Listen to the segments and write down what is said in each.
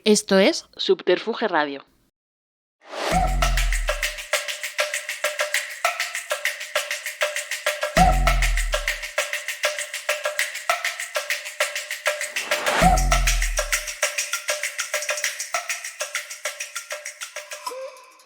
Esto es Subterfuge Radio.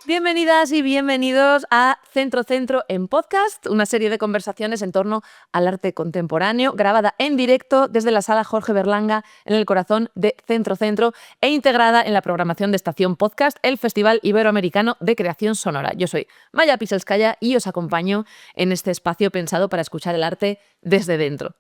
Bienvenidas y bienvenidos a Centro Centro en Podcast, una serie de conversaciones en torno al arte contemporáneo, grabada en directo desde la Sala Jorge Berlanga en el corazón de Centro Centro e integrada en la programación de Estación Podcast, el Festival Iberoamericano de Creación Sonora. Yo soy Maya Piselskaya y os acompaño en este espacio pensado para escuchar el arte desde dentro.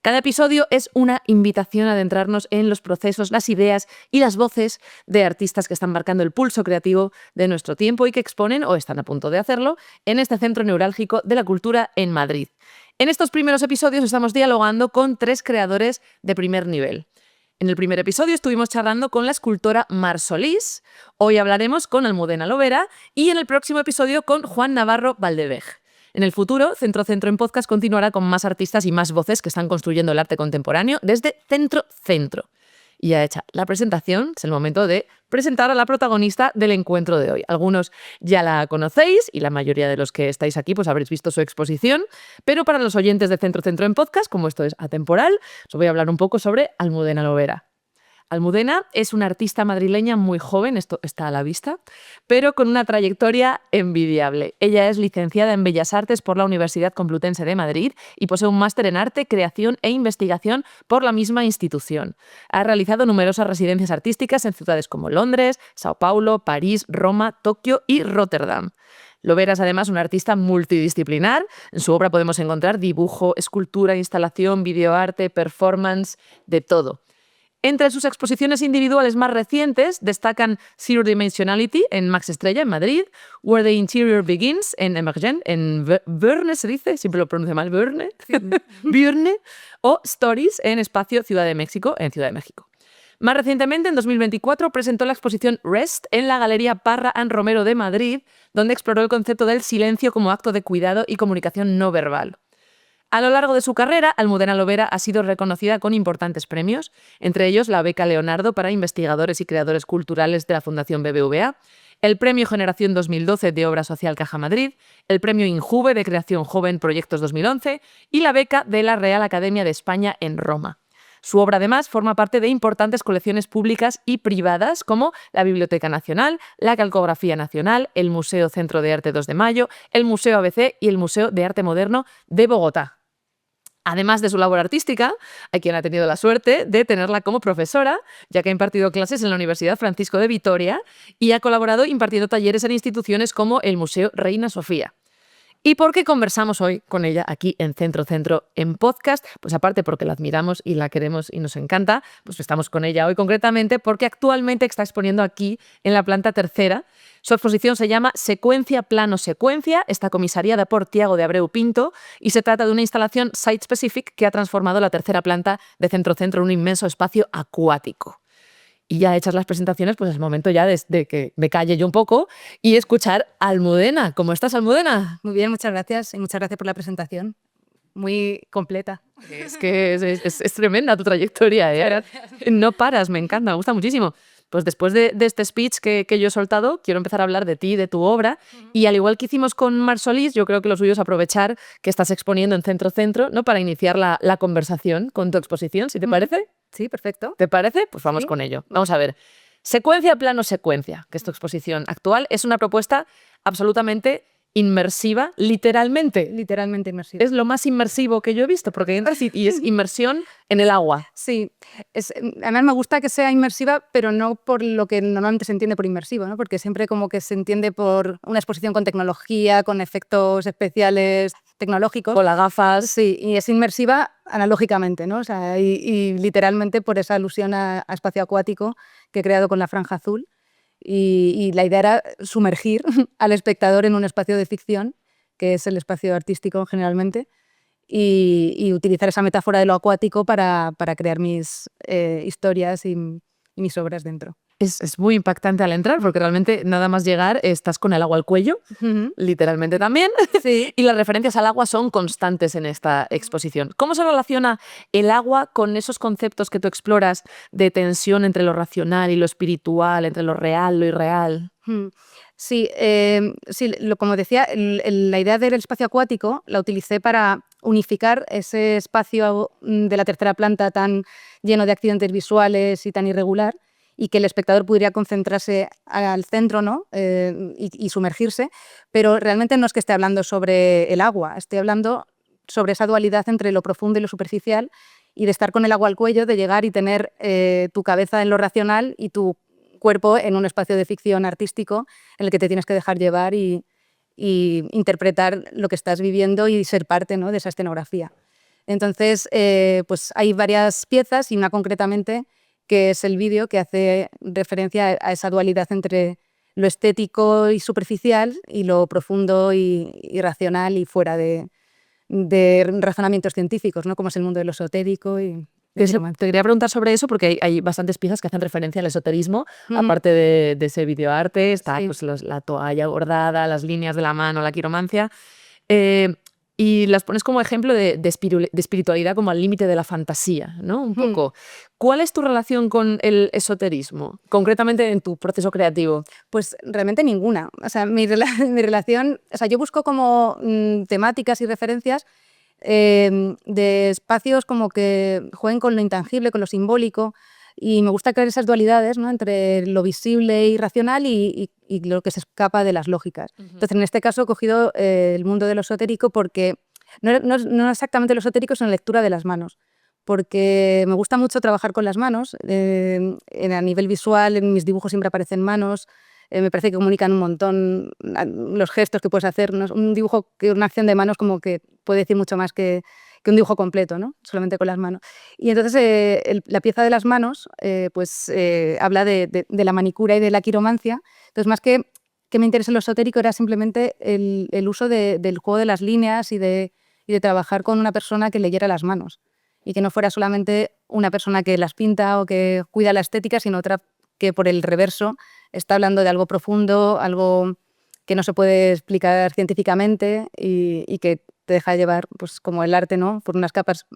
Cada episodio es una invitación a adentrarnos en los procesos, las ideas y las voces de artistas que están marcando el pulso creativo de nuestro tiempo y que exponen, o están a punto de hacerlo, en este centro neurálgico de la cultura en Madrid. En estos primeros episodios estamos dialogando con 3 creadores de primer nivel. En el primer episodio estuvimos charlando con la escultora Mar Solís, hoy hablaremos con Almudena Lobera y en el próximo episodio con Juan Navarro Valdevej. En el futuro, Centro Centro en Podcast continuará con más artistas y más voces que están construyendo el arte contemporáneo desde Centro Centro. Y ya hecha la presentación, es el momento de presentar a la protagonista del encuentro de hoy. Algunos ya la conocéis y la mayoría de los que estáis aquí pues habréis visto su exposición, pero para los oyentes de Centro Centro en Podcast, como esto es atemporal, os voy a hablar un poco sobre Almudena Lobera. Almudena es una artista madrileña muy joven, esto está a la vista, pero con una trayectoria envidiable. Ella es licenciada en Bellas Artes por la Universidad Complutense de Madrid y posee un máster en Arte, Creación e Investigación por la misma institución. Ha realizado numerosas residencias artísticas en ciudades como Londres, Sao Paulo, París, Roma, Tokio y Rotterdam. Lobera es además una artista multidisciplinar. En su obra podemos encontrar dibujo, escultura, instalación, videoarte, performance, de todo. Entre sus exposiciones individuales más recientes destacan Zero Dimensionality en Max Estrella, en Madrid, Where the Interior Begins en Emergent, en Verne se dice, siempre lo pronuncio mal, Verne, o Stories en Espacio Ciudad de México, en Ciudad de México. Más recientemente, en 2024, presentó la exposición Rest en la Galería Parra and Romero de Madrid, donde exploró el concepto del silencio como acto de cuidado y comunicación no verbal. A lo largo de su carrera, Almudena Lobera ha sido reconocida con importantes premios, entre ellos la Beca Leonardo para investigadores y creadores culturales de la Fundación BBVA, el Premio Generación 2012 de Obra Social Caja Madrid, el Premio Injuve de Creación Joven Proyectos 2011 y la beca de la Real Academia de España en Roma. Su obra, además, forma parte de importantes colecciones públicas y privadas como la Biblioteca Nacional, la Calcografía Nacional, el Museo Centro de Arte 2 de Mayo, el Museo ABC y el Museo de Arte Moderno de Bogotá. Además de su labor artística, hay quien ha tenido la suerte de tenerla como profesora, ya que ha impartido clases en la Universidad Francisco de Vitoria y ha colaborado impartiendo talleres en instituciones como el Museo Reina Sofía. ¿Y por qué conversamos hoy con ella aquí en Centro Centro en Podcast? Pues aparte porque la admiramos y la queremos y nos encanta, pues estamos con ella hoy concretamente porque actualmente está exponiendo aquí en la planta tercera. Su exposición se llama Secuencia, Plano, Secuencia, está comisariada por Tiago de Abreu Pinto y se trata de una instalación site-specific que ha transformado la tercera planta de Centro Centro en un inmenso espacio acuático. Y ya hechas las presentaciones, pues es momento ya de que me calle yo un poco y escuchar a Almudena. ¿Cómo estás, Almudena? Muy bien, muchas gracias. Y muchas gracias por la presentación. Muy completa. Es que es tremenda tu trayectoria, ¿eh? Gracias. No paras, me encanta, me gusta muchísimo. Pues después de este speech que yo he soltado, quiero empezar a hablar de ti, de tu obra. Y al igual que hicimos con Mar Solís, yo creo que lo suyo es aprovechar que estás exponiendo en Centro Centro, ¿no? Para iniciar la conversación con tu exposición, ¿sí te parece? Sí, perfecto. ¿Te parece? Pues vamos Sí. con ello. Vamos a ver. Secuencia, plano, secuencia, que es tu exposición actual, es una propuesta absolutamente inmersiva, literalmente. Literalmente inmersivo. Es lo más inmersivo que yo he visto, porque entras y es inmersión en el agua. Sí, además me gusta que sea inmersiva, pero no por lo que normalmente se entiende por inmersivo, ¿no? Porque siempre como que se entiende por una exposición con tecnología, con efectos especiales tecnológicos. Con las gafas. Sí, y es inmersiva analógicamente, ¿no? O sea, y literalmente por esa alusión a espacio acuático que he creado con la franja azul. Y la idea era sumergir al espectador en un espacio de ficción, que es el espacio artístico generalmente, y utilizar esa metáfora de lo acuático para crear mis historias y mis obras dentro. Es muy impactante al entrar porque realmente nada más llegar estás con el agua al cuello, literalmente también, Sí. y las referencias al agua son constantes en esta exposición. ¿Cómo se relaciona el agua con esos conceptos que tú exploras de tensión entre lo racional y lo espiritual, entre lo real, lo irreal? Sí, sí, como decía, la idea del espacio acuático la utilicé para unificar ese espacio de la tercera planta tan lleno de accidentes visuales y tan irregular, y que el espectador pudiera concentrarse al centro, ¿no? Y sumergirse, pero realmente no es que esté hablando sobre el agua, estoy hablando sobre esa dualidad entre lo profundo y lo superficial, y de estar con el agua al cuello, de llegar y tener tu cabeza en lo racional y tu cuerpo en un espacio de ficción artístico en el que te tienes que dejar llevar y interpretar lo que estás viviendo y ser parte, ¿no?, de esa escenografía. Entonces, pues hay varias piezas y una concretamente que es el vídeo, que hace referencia a esa dualidad entre lo estético y superficial y lo profundo y racional y fuera de razonamientos científicos, ¿no?, como es el mundo de lo esotérico y Te quería preguntar sobre eso porque hay bastantes piezas que hacen referencia al esoterismo, aparte de ese videoarte, está Sí. pues, la toalla bordada, las líneas de la mano, la quiromancia, y las pones como ejemplo de espiritualidad como al límite de la fantasía, ¿no? Un poco. ¿Cuál es tu relación con el esoterismo, concretamente en tu proceso creativo? Pues realmente ninguna. O sea, mi relación, o sea, yo busco como temáticas y referencias de espacios como que jueguen con lo intangible, con lo simbólico, y me gusta crear esas dualidades, ¿no?, entre lo visible y racional y lo que se escapa de las lógicas. Entonces, en este caso he cogido el mundo de lo esotérico porque no exactamente lo esotérico, sino la lectura de las manos, porque me gusta mucho trabajar con las manos. A nivel visual, en mis dibujos siempre aparecen manos. Me parece que comunican un montón los gestos que puedes hacer, ¿no? Un dibujo, una acción de manos como que puede decir mucho más que un dibujo completo, ¿no?, solamente con las manos. Y entonces la pieza de las manos habla de la manicura y de la quiromancia. Entonces, más que me interese lo esotérico, era simplemente el uso del juego de las líneas y de trabajar con una persona que leyera las manos y que no fuera solamente una persona que las pinta o que cuida la estética, sino otra que por el reverso está hablando de algo profundo, algo que no se puede explicar científicamente y que te deja llevar, pues como el arte, ¿no?, por unas capas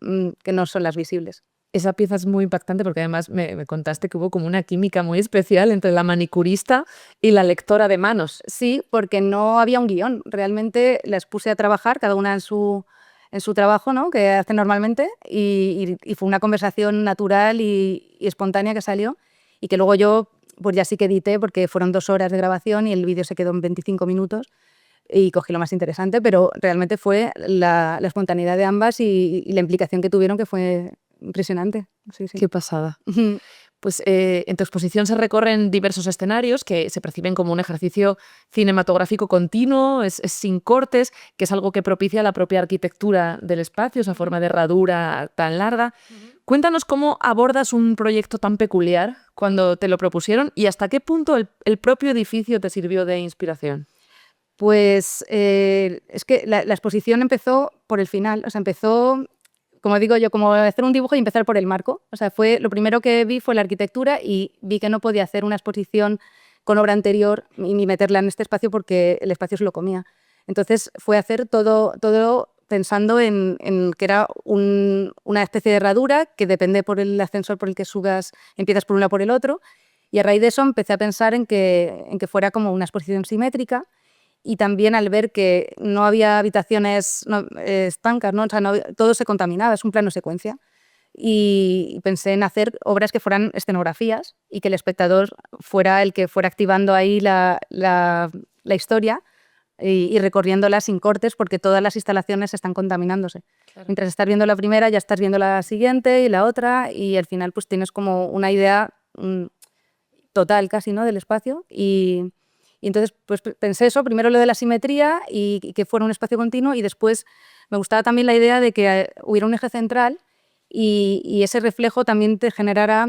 que no son las visibles. Esa pieza es muy impactante porque además me contaste que hubo como una química muy especial entre la manicurista y la lectora de manos. Sí, porque no había un guión. Realmente las puse a trabajar, cada una en su trabajo, ¿no?, que hace normalmente, y fue una conversación natural y espontánea que salió, y que luego yo pues ya sí que edité porque fueron 2 horas de grabación y el vídeo se quedó en 25 minutos y cogí lo más interesante, pero realmente fue la espontaneidad de ambas y la implicación que tuvieron, que fue impresionante. Sí, sí. Qué pasada. Pues en tu exposición se recorren diversos escenarios que se perciben como un ejercicio cinematográfico continuo, es sin cortes, que es algo que propicia la propia arquitectura del espacio, esa forma de herradura tan larga. Cuéntanos cómo abordas un proyecto tan peculiar cuando te lo propusieron y hasta qué punto el propio edificio te sirvió de inspiración. Pues es que la exposición empezó por el final, o sea, empezó, como digo yo, como hacer un dibujo y empezar por el marco. O sea, lo primero que vi fue la arquitectura y vi que no podía hacer una exposición con obra anterior ni meterla en este espacio porque el espacio se lo comía. Entonces fue hacer todo pensando en que era una especie de herradura que depende por el ascensor por el que subas, empiezas por uno o por el otro, y a raíz de eso empecé a pensar en que fuera como una exposición simétrica. Y también al ver que no había habitaciones estancas, ¿no? O sea, todo se contaminaba, es un plano secuencia. Y pensé en hacer obras que fueran escenografías y que el espectador fuera el que fuera activando ahí la historia y recorriéndola sin cortes, porque todas las instalaciones están contaminándose. Claro. Mientras estás viendo la primera, ya estás viendo la siguiente y la otra, y al final pues tienes como una idea total casi, ¿no?, del espacio. Y entonces pues pensé eso, primero lo de la simetría y que fuera un espacio continuo, y después me gustaba también la idea de que hubiera un eje central y ese reflejo también te generara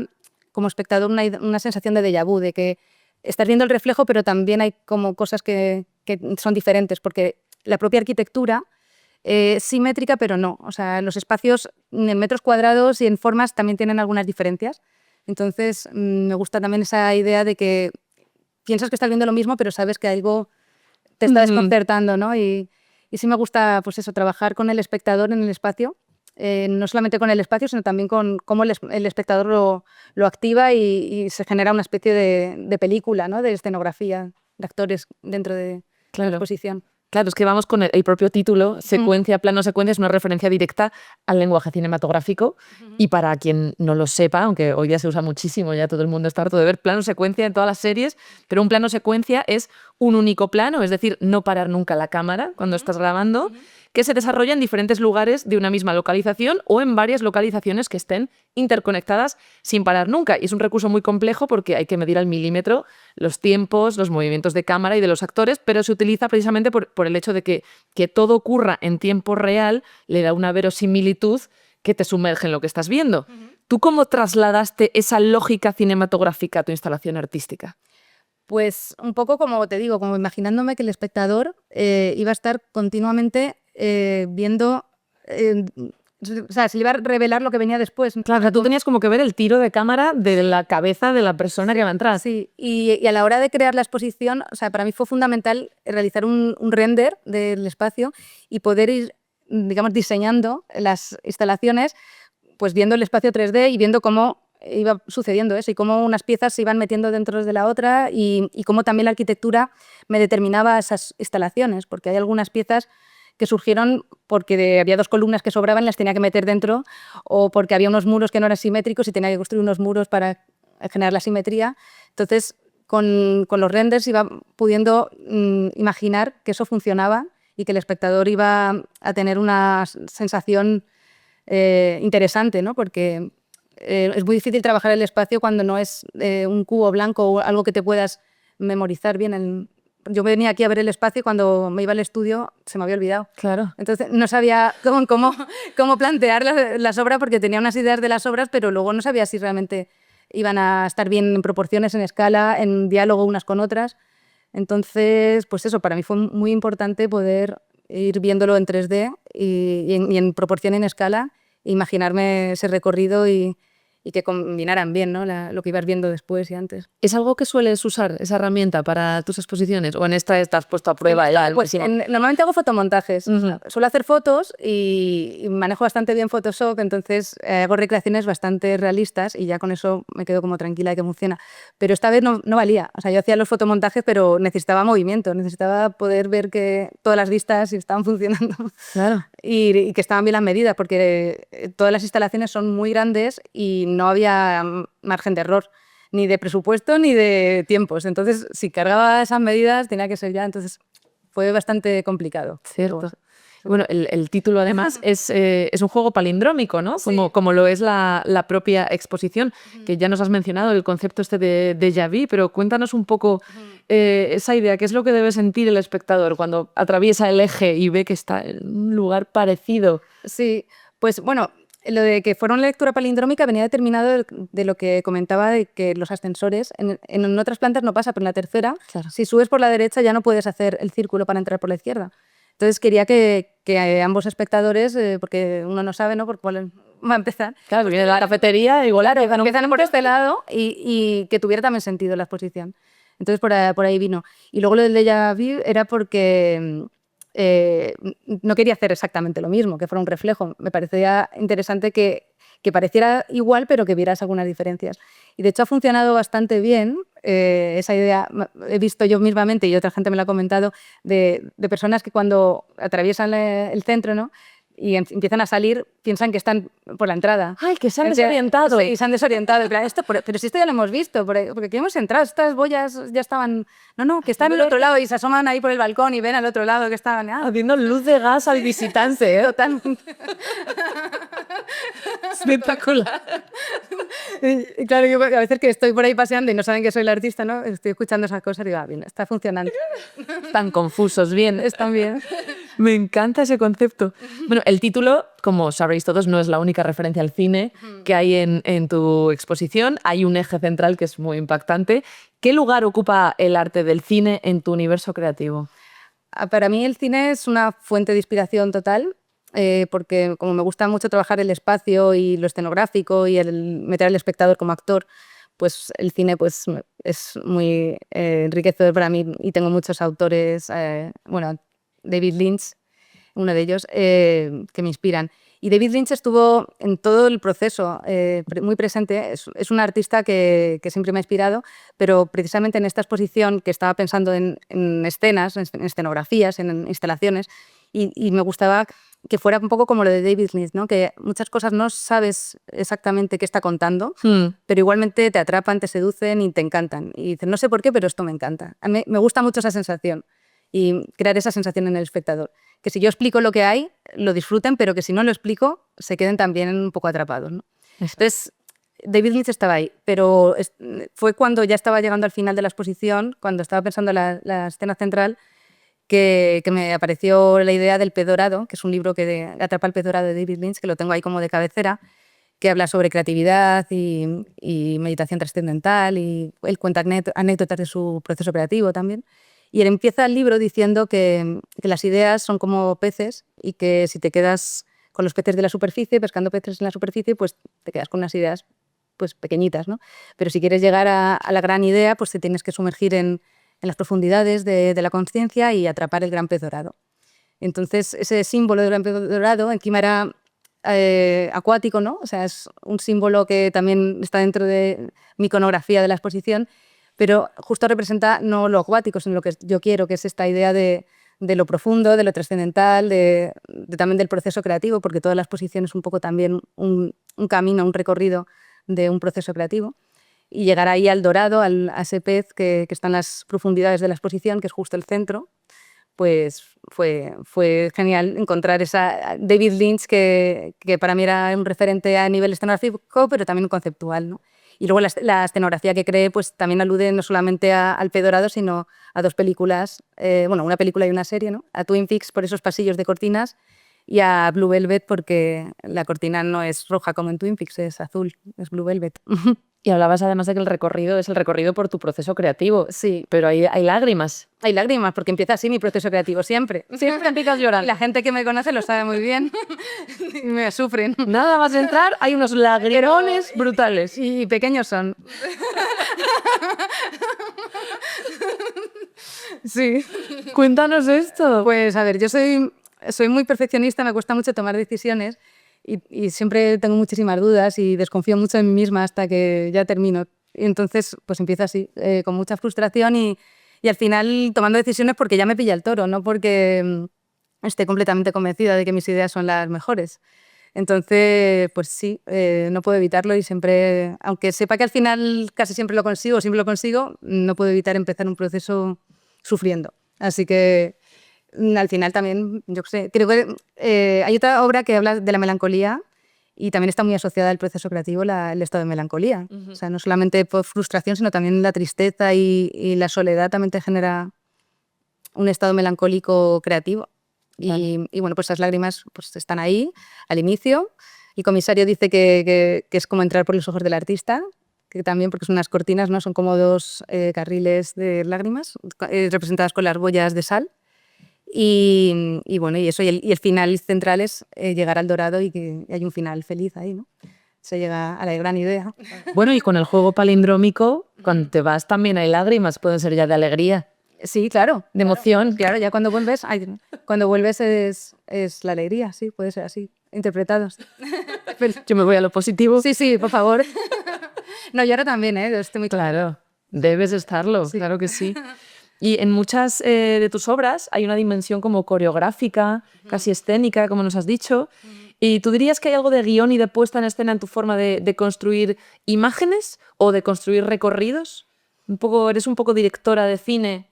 como espectador una sensación de déjà vu, de que estás viendo el reflejo pero también hay como cosas que son diferentes, porque la propia arquitectura es simétrica pero no, o sea, los espacios en metros cuadrados y en formas también tienen algunas diferencias. Entonces, me gusta también esa idea de que piensas que estás viendo lo mismo, pero sabes que algo te está desconcertando, ¿no? Y sí me gusta, pues eso, trabajar con el espectador en el espacio, no solamente con el espacio, sino también con cómo el espectador lo activa y se genera una especie de película, ¿no? De escenografía, de actores dentro de la exposición. Claro, es que vamos con el propio título, secuencia, plano, secuencia, es una referencia directa al lenguaje cinematográfico. Y para quien no lo sepa, aunque hoy día se usa muchísimo, ya todo el mundo está harto de ver plano secuencia en todas las series, pero un plano secuencia es un único plano, es decir, no parar nunca la cámara cuando estás grabando, que se desarrolla en diferentes lugares de una misma localización o en varias localizaciones que estén interconectadas sin parar nunca. Y es un recurso muy complejo porque hay que medir al milímetro los tiempos, los movimientos de cámara y de los actores, pero se utiliza precisamente por el hecho de que todo ocurra en tiempo real, le da una verosimilitud que te sumerge en lo que estás viendo. ¿Tú cómo trasladaste esa lógica cinematográfica a tu instalación artística? Pues un poco como te digo, como imaginándome que el espectador iba a estar continuamente viendo, o sea, se le iba a revelar lo que venía después. Claro, o sea, tú tenías como que ver el tiro de cámara de la cabeza de la persona que va a entrar. Sí, y a la hora de crear la exposición, o sea, para mí fue fundamental realizar un render del espacio y poder ir, digamos, diseñando las instalaciones, pues viendo el espacio 3D y viendo cómo iba sucediendo eso y cómo unas piezas se iban metiendo dentro de la otra y cómo también la arquitectura me determinaba esas instalaciones, porque hay algunas piezas que surgieron porque había 2 columnas que sobraban y las tenía que meter dentro, o porque había unos muros que no eran simétricos y tenía que construir unos muros para generar la simetría. Entonces, con los renders iba pudiendo imaginar que eso funcionaba y que el espectador iba a tener una sensación interesante, ¿no? Porque es muy difícil trabajar el espacio cuando no es un cubo blanco o algo que te puedas memorizar bien. Yo venía aquí a ver el espacio y cuando me iba al estudio se me había olvidado. Claro. Entonces no sabía cómo plantear las obras porque tenía unas ideas de las obras, pero luego no sabía si realmente iban a estar bien en proporciones, en escala, en diálogo unas con otras. Entonces, pues eso, para mí fue muy importante poder ir viéndolo en 3D y en proporción y en escala, e imaginarme ese recorrido y que combinaran bien, ¿no? Lo que ibas viendo después y antes. ¿Es algo que sueles usar, esa herramienta, para tus exposiciones? ¿O en esta estás puesto a prueba ya? Pues normalmente hago fotomontajes. Suelo hacer fotos y manejo bastante bien Photoshop, entonces hago recreaciones bastante realistas y ya con eso me quedo como tranquila de que funciona. Pero esta vez no valía. O sea, yo hacía los fotomontajes, pero necesitaba movimiento, necesitaba poder ver que todas las vistas estaban funcionando. Claro. Y que estaban bien las medidas, porque todas las instalaciones son muy grandes y no había margen de error, ni de presupuesto ni de tiempos. Entonces, si cargaba esas medidas, tenía que ser ya. Entonces, fue bastante complicado. Cierto. Bueno, el título además es un juego palindrómico, ¿no? Sí. Como lo es la propia exposición, que ya nos has mencionado el concepto este de déjà vu, pero cuéntanos un poco esa idea, ¿qué es lo que debe sentir el espectador cuando atraviesa el eje y ve que está en un lugar parecido? Sí, pues bueno, lo de que fuera una lectura palindrómica venía determinado de lo que comentaba de que los ascensores, en otras plantas no pasa, pero en la tercera, Claro. si subes por la derecha ya no puedes hacer el círculo para entrar por la izquierda. Entonces quería que ambos espectadores, porque uno no sabe, ¿no?, por cuál va a empezar. Claro, viene la cafetería y volar. Empiezan por este lado y que tuviera también sentido la exposición. Entonces por ahí vino. Y luego lo del déjà vu era porque no quería hacer exactamente lo mismo, que fuera un reflejo. Me parecía interesante que pareciera igual, pero que vieras algunas diferencias. Y de hecho ha funcionado bastante bien esa idea. He visto yo mismamente, y otra gente me lo ha comentado, de personas que cuando atraviesan el centro, ¿no?, y empiezan a salir, piensan que están por la entrada. ¡Ay, que se han desorientado! Sí, se han desorientado. En plan, pero si esto ya lo hemos visto, porque aquí hemos entrado, estas boyas ya estaban... No, que están al otro lado y se asoman ahí por el balcón y ven al otro lado que estaban... Haciendo luz de gas al visitante, ¿eh? Totalmente. Espectacular. Y claro, yo a veces que estoy por ahí paseando y no saben que soy la artista, ¿no?, estoy escuchando esas cosas y digo, bien, está funcionando. Están confusos, bien. Están bien. Me encanta ese concepto. Bueno, el título, como sabréis todos, no es la única referencia al cine que hay en tu exposición. Hay un eje central que es muy impactante. ¿Qué lugar ocupa el arte del cine en tu universo creativo? Para mí el cine es una fuente de inspiración total. porque como me gusta mucho trabajar el espacio y lo escenográfico y el meter al espectador como actor, pues el cine pues, es muy enriquecedor para mí y tengo muchos autores, bueno, David Lynch, uno de ellos, que me inspiran. Y David Lynch estuvo en todo el proceso muy presente. Es un artista que siempre me ha inspirado, pero precisamente en esta exposición que estaba pensando en escenas, en escenografías, en instalaciones, y me gustaba que fuera un poco como lo de David Lynch, ¿no? Que muchas cosas no sabes exactamente qué está contando, pero igualmente te atrapan, te seducen y te encantan. Y dices, no sé por qué, pero esto me encanta. A mí me gusta mucho esa sensación y crear esa sensación en el espectador. Que si yo explico lo que hay, lo disfruten, pero que si no lo explico, se queden también un poco atrapados, ¿no? Entonces, David Lynch estaba ahí, pero fue cuando ya estaba llegando al final de la exposición, cuando estaba pensando en la escena central, que me apareció la idea del Pez Dorado, que es un libro que atrapa el pez dorado de David Lynch, que lo tengo ahí como de cabecera, que habla sobre creatividad y meditación trascendental, y él cuenta anécdotas de su proceso creativo también. Y él empieza el libro diciendo que las ideas son como peces y que si te quedas con los peces de la superficie, pescando peces en la superficie, pues te quedas con unas ideas pues pequeñitas, ¿no? Pero si quieres llegar a la gran idea, pues te tienes que sumergir en las profundidades de la conciencia y atrapar el gran pez dorado. Entonces, ese símbolo del gran pez dorado encima era acuático, ¿no? O sea, es un símbolo que también está dentro de mi iconografía de la exposición, pero justo representa no lo acuático, sino lo que yo quiero, que es esta idea de lo profundo, de lo trascendental, también del proceso creativo, porque toda la exposición es un poco también un camino, un recorrido de un proceso creativo. Y llegar ahí al dorado, a ese pez que está en las profundidades de la exposición, que es justo el centro, pues fue genial encontrar esa David Lynch que para mí era un referente a nivel escenográfico, pero también conceptual, ¿no? Y luego la escenografía que creé pues también alude no solamente al Pez Dorado, sino a dos películas, bueno, una película y una serie, ¿no? A Twin Peaks por esos pasillos de cortinas y a Blue Velvet porque la cortina no es roja como en Twin Peaks, es azul, es Blue Velvet. Y hablabas además de que el recorrido es el recorrido por tu proceso creativo. Sí. Pero hay lágrimas. Hay lágrimas, porque empieza así mi proceso creativo, siempre. Siempre empiezas llorando. Y la gente que me conoce lo sabe muy bien y me sufren. Nada más entrar, hay unos lagrimones brutales. Y pequeños son. Sí. Cuéntanos esto. Pues a ver, yo soy muy perfeccionista, me cuesta mucho tomar decisiones y siempre tengo muchísimas dudas y desconfío mucho de mí misma hasta que ya termino. Y entonces, pues empieza así, con mucha frustración y al final tomando decisiones porque ya me pilla el toro, no porque esté completamente convencida de que mis ideas son las mejores. Entonces, pues sí, no puedo evitarlo y siempre, aunque sepa que al final casi siempre lo consigo, no puedo evitar empezar un proceso sufriendo. Así que al final también, yo qué sé, creo que hay otra obra que habla de la melancolía y también está muy asociada al proceso creativo el estado de melancolía. O sea, no solamente por frustración, sino también la tristeza y la soledad también te genera un estado melancólico creativo. Y bueno, pues esas lágrimas pues, están ahí al inicio. El comisario dice que es como entrar por los ojos del artista, que también, porque son unas cortinas, ¿no? Son como dos carriles de lágrimas representadas con las boyas de sal. Y bueno, y eso, y el final central es llegar al dorado y que hay un final feliz ahí, ¿no? Se llega a la gran idea. Bueno, y con el juego palindrómico, cuando te vas también hay lágrimas, pueden ser ya de alegría. Sí, claro. De emoción. Claro, ya cuando vuelves, es la alegría, sí, puede ser así, interpretados. Yo me voy a lo positivo. Sí, por favor. No, yo ahora también, estoy muy claro. Debes estarlo, sí. Claro que sí. Y en muchas de tus obras hay una dimensión como coreográfica, casi escénica, como nos has dicho. ¿Y tú dirías que hay algo de guión y de puesta en escena en tu forma de construir imágenes o de construir recorridos? ¿Eres un poco directora de cine,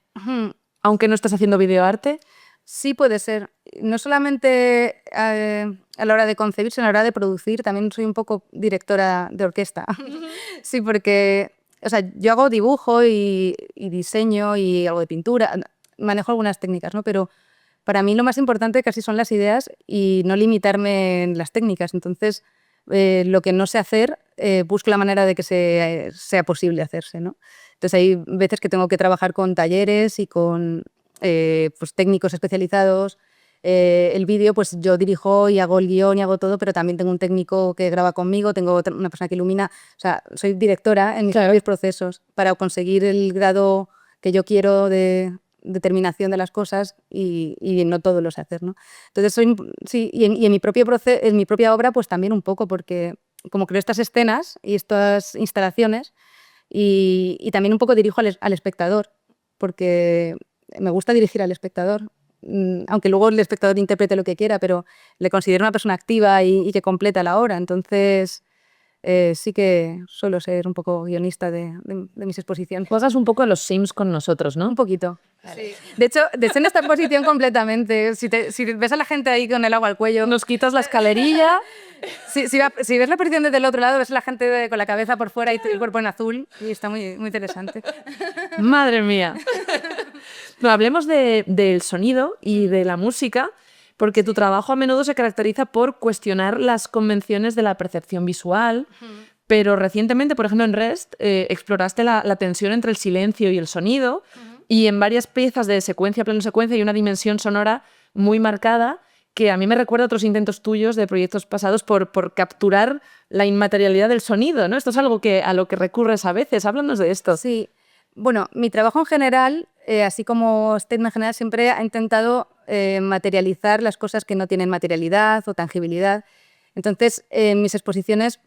aunque no estás haciendo videoarte? Sí, puede ser. No solamente a la hora de concebir, sino a la hora de producir. También soy un poco directora de orquesta. Sí, porque o sea, yo hago dibujo y diseño y algo de pintura. Manejo algunas técnicas, ¿no? Pero para mí lo más importante casi son las ideas y no limitarme en las técnicas. Entonces, lo que no sé hacer, busco la manera de que sea posible hacerse, ¿no? Entonces hay veces que tengo que trabajar con talleres y con pues, técnicos especializados El vídeo, pues yo dirijo y hago el guión y hago todo, pero también tengo un técnico que graba conmigo, tengo una persona que ilumina, o sea, soy directora en mis propios procesos para conseguir el grado que yo quiero de determinación de las cosas y no todo lo sé hacer, ¿no? Entonces, sí, y en mi propio en mi propia obra, pues también un poco, porque como creo estas escenas y estas instalaciones, y también un poco dirijo al espectador, porque me gusta dirigir al espectador, aunque luego el espectador interprete lo que quiera, pero le considero una persona activa y que completa la obra. Entonces, sí que suelo ser un poco guionista de mis exposiciones. Juegas un poco a los Sims con nosotros, ¿no? Un poquito. Sí. De hecho, en esta exposición completamente, si ves a la gente ahí con el agua al cuello... Nos quitas la escalerilla. Si ves la posición desde el otro lado, ves a la gente con la cabeza por fuera y el cuerpo en azul, y está muy, muy interesante. Madre mía. No, hablemos del sonido y de la música, porque tu trabajo a menudo se caracteriza por cuestionar las convenciones de la percepción visual, pero recientemente, por ejemplo, en Rest, exploraste la tensión entre el silencio y el sonido, y en varias piezas de secuencia, plano secuencia, hay una dimensión sonora muy marcada que a mí me recuerda a otros intentos tuyos de proyectos pasados por capturar la inmaterialidad del sonido, ¿no? Esto es algo a lo que recurres a veces. Háblanos de esto. Sí. Bueno, mi trabajo en general, así como Statement en general, siempre ha intentado materializar las cosas que no tienen materialidad o tangibilidad. Entonces, mis exposiciones,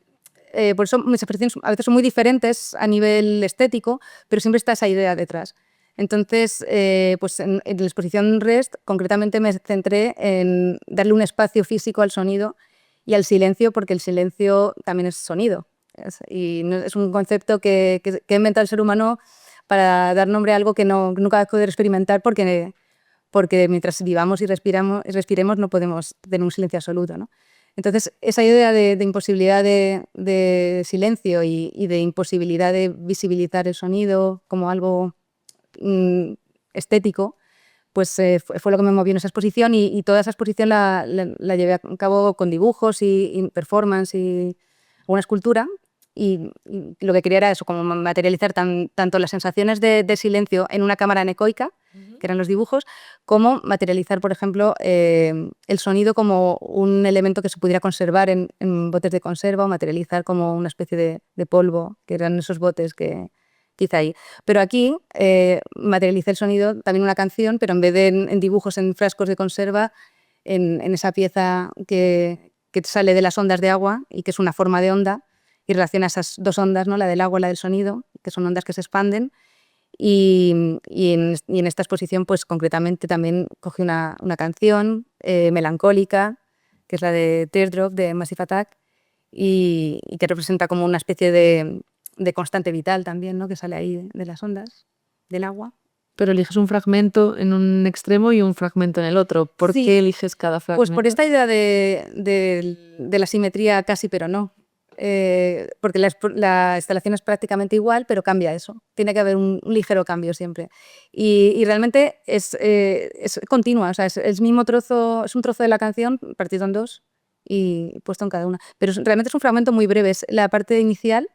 por eso mis exposiciones a veces son muy diferentes a nivel estético, pero siempre está esa idea detrás. Entonces, pues en la exposición Rest, concretamente me centré en darle un espacio físico al sonido y al silencio, porque el silencio también es sonido. Y es un concepto que ha inventado el ser humano para dar nombre a algo que nunca va a poder experimentar, porque mientras vivamos y respiremos no podemos tener un silencio absoluto, ¿no? Entonces, esa idea de imposibilidad de silencio y de imposibilidad de visibilizar el sonido como algo estético, pues fue lo que me movió en esa exposición, y toda esa exposición la llevé a cabo con dibujos y performance y una escultura, y lo que quería era eso, como materializar tanto las sensaciones de silencio en una cámara anecoica, que eran los dibujos, como materializar, por ejemplo, el sonido como un elemento que se pudiera conservar en botes de conserva, o materializar como una especie de polvo, que eran esos botes que hice ahí. Pero aquí materialicé el sonido, también una canción, pero en vez de en dibujos en frascos de conserva, en esa pieza que sale de las ondas de agua y que es una forma de onda, y relaciona esas dos ondas, ¿no? La del agua y la del sonido, que son ondas que se expanden. Y en esta exposición, pues concretamente también cogí una canción melancólica, que es la de Teardrop de Massive Attack, y que representa como una especie de constante vital también, ¿no? Que sale ahí de las ondas del agua. Pero eliges un fragmento en un extremo y un fragmento en el otro. ¿Por qué eliges cada fragmento? Pues por esta idea de la simetría casi, pero no. Porque la instalación es prácticamente igual, pero cambia eso. Tiene que haber un ligero cambio siempre. Y realmente es continua, o sea, es el mismo trozo, es un trozo de la canción partido en dos y puesto en cada una. Pero realmente es un fragmento muy breve. Es la parte inicial,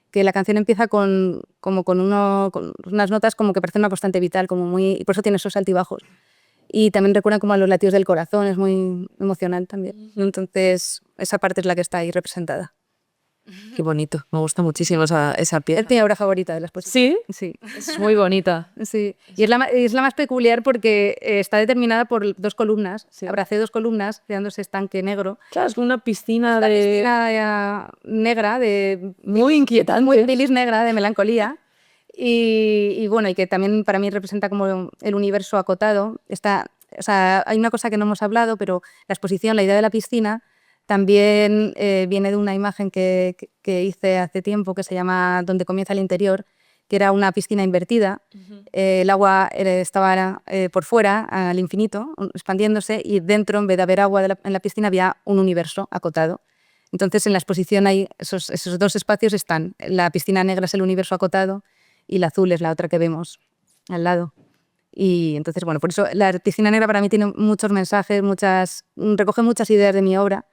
que la canción empieza con unas notas como que parecen una constante vital, y por eso tiene esos altibajos. Y también recuerdan como a los latidos del corazón, es muy emocional también. Entonces, esa parte es la que está ahí representada. Qué bonito, me gusta muchísimo esa pieza. Es mi obra favorita de la exposición. ¿Sí? Sí, es muy bonita. Sí, y es la más peculiar porque está determinada por dos columnas. Sí. Abracé dos columnas creando ese estanque negro. Claro, es una piscina negra, muy inquietante. Muy bilis negra, de melancolía. Y bueno, y que también para mí representa como el universo acotado. O sea, hay una cosa que no hemos hablado, pero la exposición, la idea de la piscina, también viene de una imagen que hice hace tiempo, que se llama Donde comienza el interior, que era una piscina invertida. El agua estaba por fuera, al infinito, expandiéndose, y dentro, en vez de haber agua en la piscina, había un universo acotado. Entonces, en la exposición hay esos dos espacios están. La piscina negra es el universo acotado y la azul es la otra que vemos al lado. Y entonces, bueno, por eso la piscina negra para mí tiene muchos mensajes, recoge muchas ideas de mi obra.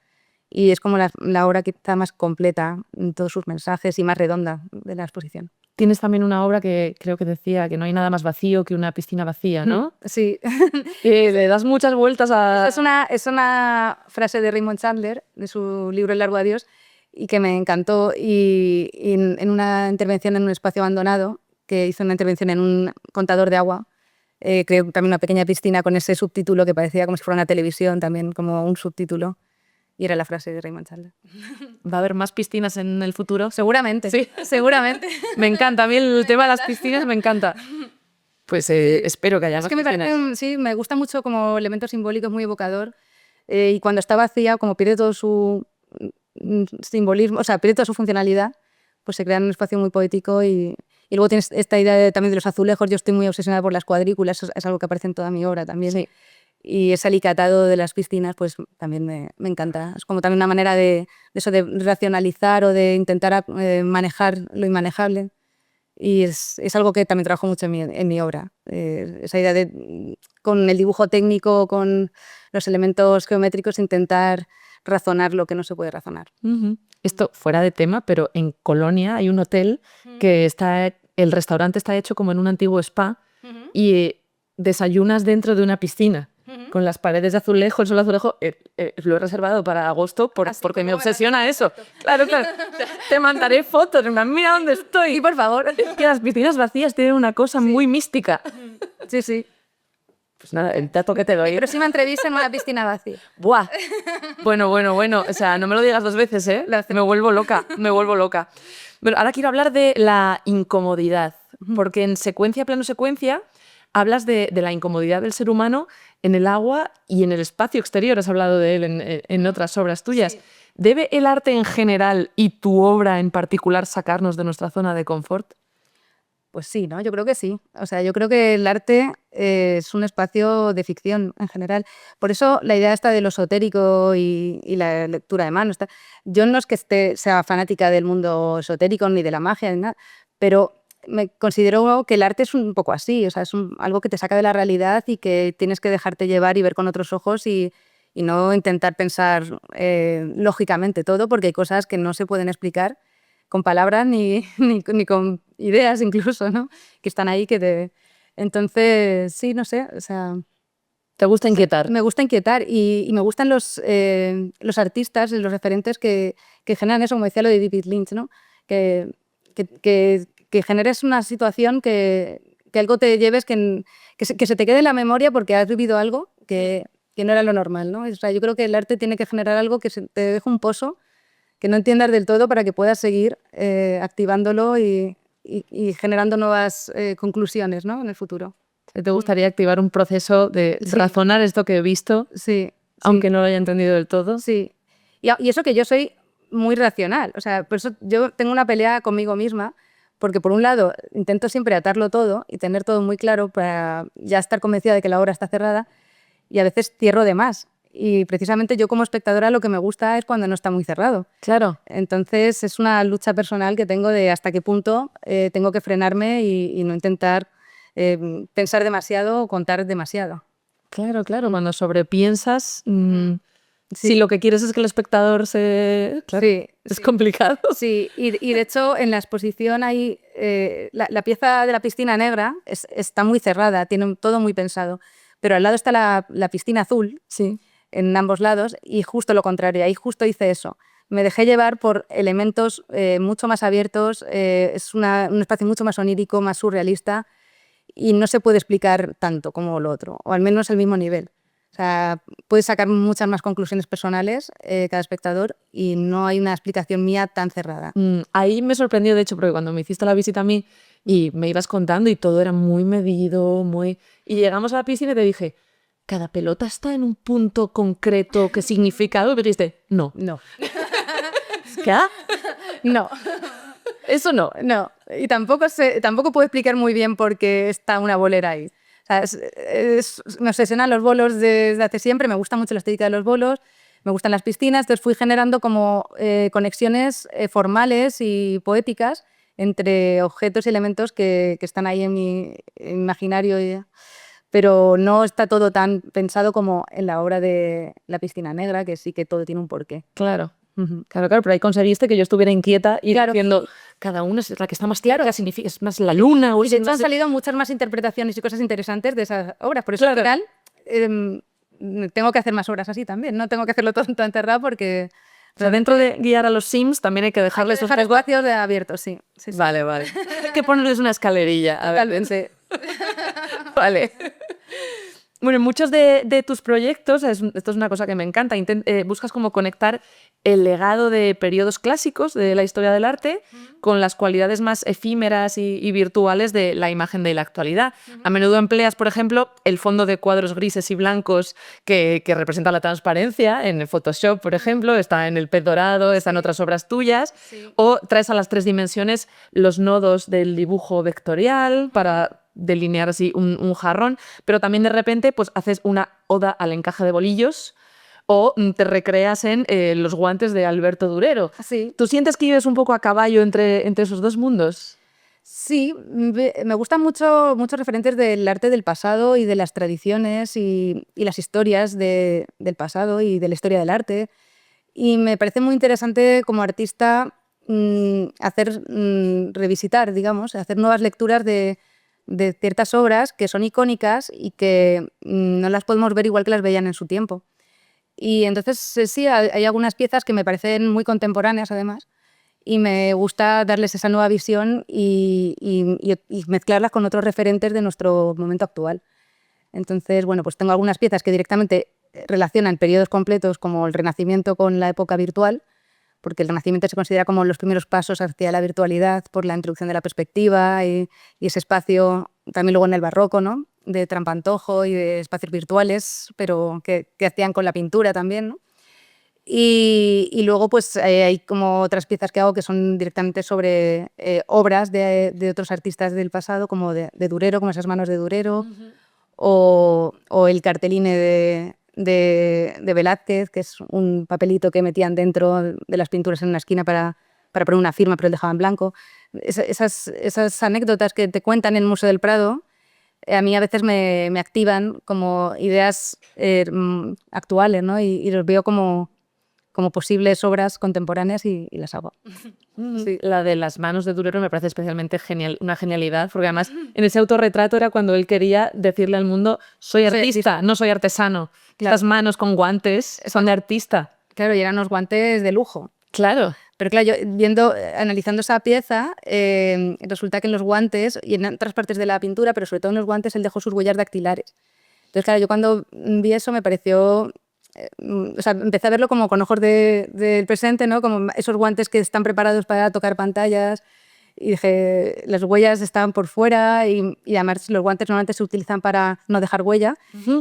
y es como la obra quizá más completa en todos sus mensajes y más redonda de la exposición. Tienes también una obra que creo que decía que no hay nada más vacío que una piscina vacía, ¿no? Sí. Que le das muchas vueltas a... Es una frase de Raymond Chandler, de su libro El largo adiós, y que me encantó. Y en una intervención en un espacio abandonado, que hizo una intervención en un contador de agua, creó también una pequeña piscina con ese subtítulo que parecía como si fuera una televisión, también como un subtítulo. Y era la frase de Raymond Chandler. ¿Va a haber más piscinas en el futuro? Seguramente. Sí. Seguramente. Me encanta, a mí el tema de las piscinas me encanta. Pues espero que haya Es más que me piscinas. parece, sí, me gusta mucho como elemento simbólico, es muy evocador. Y cuando está vacía, como pierde todo su simbolismo, o sea, pierde toda su funcionalidad, pues se crea un espacio muy poético y luego tienes esta idea también de los azulejos. Yo estoy muy obsesionada por las cuadrículas, es algo que aparece en toda mi obra también. Sí. Y ese alicatado de las piscinas, pues también me encanta. Es como también una manera de eso, de racionalizar o de intentar manejar lo inmanejable. Y es algo que también trabajo mucho en mi obra. Esa idea de, con el dibujo técnico, con los elementos geométricos, intentar razonar lo que no se puede razonar. Esto fuera de tema, pero en Colonia hay un hotel que el restaurante está hecho como en un antiguo spa y desayunas dentro de una piscina. Con las paredes de azulejo, el suelo azulejo, lo he reservado para agosto porque me obsesiona eso. Claro. Te mandaré fotos, mira dónde estoy. Y por favor. Es que las piscinas vacías tienen una cosa muy mística. Sí, sí. Pues nada, el dato que te doy. Mi próxima entrevista en una piscina vacía. ¡Buah! Bueno. O sea, no me lo digas 2 veces, ¿eh? Me vuelvo loca. Bueno, ahora quiero hablar de la incomodidad, porque en secuencia, plano secuencia, hablas de la incomodidad del ser humano en el agua y en el espacio exterior. Has hablado de él en otras obras tuyas. Sí. ¿Debe el arte en general y tu obra en particular sacarnos de nuestra zona de confort? Pues sí, ¿no? Yo creo que sí. O sea, yo creo que el arte es un espacio de ficción en general. Por eso la idea esta de lo esotérico y la lectura de mano. Yo no es que sea fanática del mundo esotérico ni de la magia ni nada, pero me considero que el arte es un poco así. O sea, es algo que te saca de la realidad y que tienes que dejarte llevar y ver con otros ojos y no intentar pensar lógicamente todo, porque hay cosas que no se pueden explicar con palabras ni con ideas incluso, ¿no? Que están ahí Entonces, sí, no sé, o sea... ¿Te gusta inquietar? Me gusta inquietar y me gustan los artistas y los referentes que generan eso, como decía lo de David Lynch, ¿no? Que generes una situación que algo te lleves, que se te quede en la memoria porque has vivido algo que no era lo normal, ¿no? O sea, yo creo que el arte tiene que generar algo que te deje un pozo que no entiendas del todo para que puedas seguir activándolo y generando nuevas conclusiones, ¿no? En el futuro. ¿Te gustaría activar un proceso de razonar esto que he visto, aunque no lo haya entendido del todo? Sí. Y eso que yo soy muy racional. O sea, por eso yo tengo una pelea conmigo misma, porque por un lado intento siempre atarlo todo y tener todo muy claro para ya estar convencida de que la obra está cerrada, y a veces cierro de más. Y precisamente yo como espectadora lo que me gusta es cuando no está muy cerrado. Claro. Entonces es una lucha personal que tengo de hasta qué punto tengo que frenarme y no intentar pensar demasiado o contar demasiado. Claro. Cuando sobrepiensas, si lo que quieres es que el espectador se... Claro, es complicado. Sí, y de hecho en la exposición hay la pieza de la piscina negra está muy cerrada, tiene todo muy pensado, pero al lado está la piscina azul. Sí. En ambos lados, y justo lo contrario, ahí justo hice eso. Me dejé llevar por elementos mucho más abiertos, es un espacio mucho más onírico, más surrealista, y no se puede explicar tanto como lo otro, o al menos al mismo nivel. O sea, puedes sacar muchas más conclusiones personales cada espectador y no hay una explicación mía tan cerrada. Ahí me sorprendió, de hecho, porque cuando me hiciste la visita a mí y me ibas contando y todo era muy medido, y llegamos a la piscina y te dije... ¿Cada pelota está en un punto concreto que significa algo? Y me dijiste, no. ¿Qué? No. Eso no. No. Y tampoco puedo explicar muy bien por qué está una bolera ahí. O sea, me obsesionan los bolos desde hace siempre, me gusta mucho la estética de los bolos, me gustan las piscinas, entonces fui generando como conexiones formales y poéticas entre objetos y elementos que están ahí en mi imaginario pero no está todo tan pensado como en la obra de La piscina negra, que sí que todo tiene un porqué. Claro. Claro, pero ahí conseguiste que yo estuviera inquieta y Claro. diciendo, cada una es la que está más clara, significa, es más la luna. O Y de es hecho han más salido muchas más interpretaciones y cosas interesantes de esas obras. Por eso Claro. al final tengo que hacer más obras así también. No tengo que hacerlo todo tan cerrado porque... O sea, dentro de guiar a los Sims también hay que dejarles dejar espacios abiertos, sí. Vale. Hay que ponerles una escalerilla. A ver. Totalmente. Vale. Bueno, en muchos de tus proyectos, esto es una cosa que me encanta, buscas como conectar el legado de periodos clásicos de la historia del arte con las cualidades más efímeras y virtuales de la imagen de la actualidad. A menudo empleas, por ejemplo, el fondo de cuadros grises y blancos que representa la transparencia en el Photoshop, por ejemplo, está en El pez dorado, está en otras obras tuyas, o traes a las 3 dimensiones los nodos del dibujo vectorial para delinear así un jarrón, pero también de repente pues haces una oda al encaje de bolillos o te recreas en los guantes de Alberto Durero. Sí. ¿Tú sientes que vives un poco a caballo entre esos dos mundos? Sí, me gustan muchos referentes del arte del pasado y de las tradiciones y las historias del pasado y de la historia del arte. Y me parece muy interesante como artista hacer revisitar, digamos, hacer nuevas lecturas de ciertas obras que son icónicas y que no las podemos ver igual que las veían en su tiempo. Y entonces sí, hay algunas piezas que me parecen muy contemporáneas además y me gusta darles esa nueva visión y mezclarlas con otros referentes de nuestro momento actual. Entonces, bueno, pues tengo algunas piezas que directamente relacionan periodos completos como el Renacimiento con la época virtual, porque el Renacimiento se considera como los primeros pasos hacia la virtualidad por la introducción de la perspectiva y ese espacio, también luego en el Barroco, ¿no?, de trampantojo y de espacios virtuales, pero que hacían con la pintura también, ¿no? Y luego pues hay como otras piezas que hago que son directamente sobre obras de otros artistas del pasado, como de Durero, como esas manos de Durero, o el carteline de Velázquez, que es un papelito que metían dentro de las pinturas en una esquina para poner una firma, pero él dejaba en blanco. Esas anécdotas que te cuentan en el Museo del Prado, a mí a veces me activan como ideas actuales, ¿no? Y los veo como posibles obras contemporáneas y las hago. Sí. La de las manos de Durero me parece especialmente genial, una genialidad, porque además en ese autorretrato era cuando él quería decirle al mundo, soy artista, no soy artesano. Claro. Estas manos con guantes son de artista. Claro, y eran unos guantes de lujo. Claro. Pero claro, yo analizando esa pieza, resulta que en los guantes y en otras partes de la pintura, pero sobre todo en los guantes, él dejó sus huellas dactilares. Entonces, claro, yo cuando vi eso me pareció... o sea, empecé a verlo como con ojos del presente, ¿no? Como esos guantes que están preparados para tocar pantallas. Y dije, las huellas estaban por fuera y además los guantes normalmente se utilizan para no dejar huella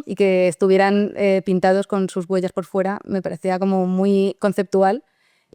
y que estuvieran pintados con sus huellas por fuera me parecía como muy conceptual.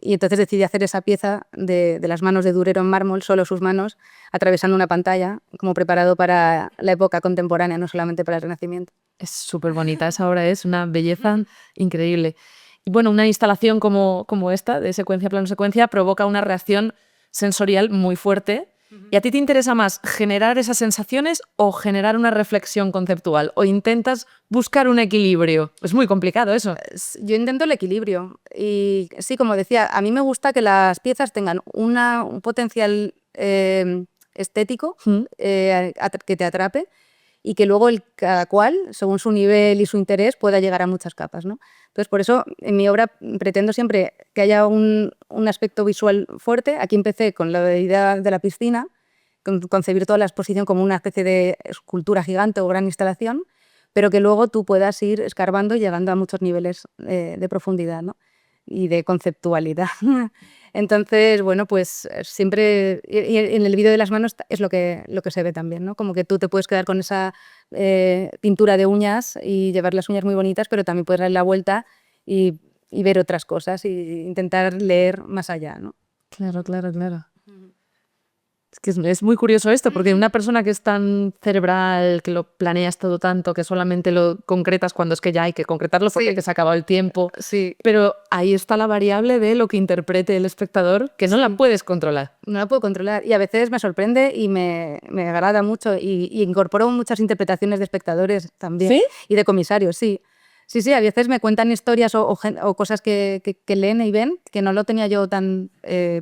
Y entonces decidí hacer esa pieza de las manos de Durero en mármol, solo sus manos, atravesando una pantalla, como preparado para la época contemporánea, no solamente para el Renacimiento. Es súper bonita esa obra, es una belleza increíble. Y bueno, una instalación como esta, de secuencia, plano, secuencia, provoca una reacción sensorial muy fuerte. ¿Y a ti te interesa más generar esas sensaciones o generar una reflexión conceptual? ¿O intentas buscar un equilibrio? Es muy complicado eso. Yo intento el equilibrio. Y sí, como decía, a mí me gusta que las piezas tengan un potencial estético que te atrape y que luego cada cual, según su nivel y su interés, pueda llegar a muchas capas, ¿no? Entonces, por eso, en mi obra pretendo siempre que haya un aspecto visual fuerte. Aquí empecé con la idea de la piscina, concebir toda la exposición como una especie de escultura gigante o gran instalación, pero que luego tú puedas ir escarbando y llegando a muchos niveles de profundidad, ¿no?, y de conceptualidad. Entonces, bueno, pues siempre, y en el vídeo de las manos es lo que se ve también, ¿no? Como que tú te puedes quedar con esa pintura de uñas y llevar las uñas muy bonitas, pero también puedes darle la vuelta y ver otras cosas e intentar leer más allá, ¿no? Claro. Es muy curioso esto, porque una persona que es tan cerebral, que lo planeas todo tanto, que solamente lo concretas cuando es que ya hay que concretarlo porque Sí. se ha acabado el tiempo. Sí. Pero ahí está la variable de lo que interprete el espectador, que no la puedes controlar. No la puedo controlar y a veces me sorprende y me agrada mucho y incorporo muchas interpretaciones de espectadores también. ¿Sí? Y de comisarios, sí. Sí, a veces me cuentan historias o cosas que leen y ven que no lo tenía yo tan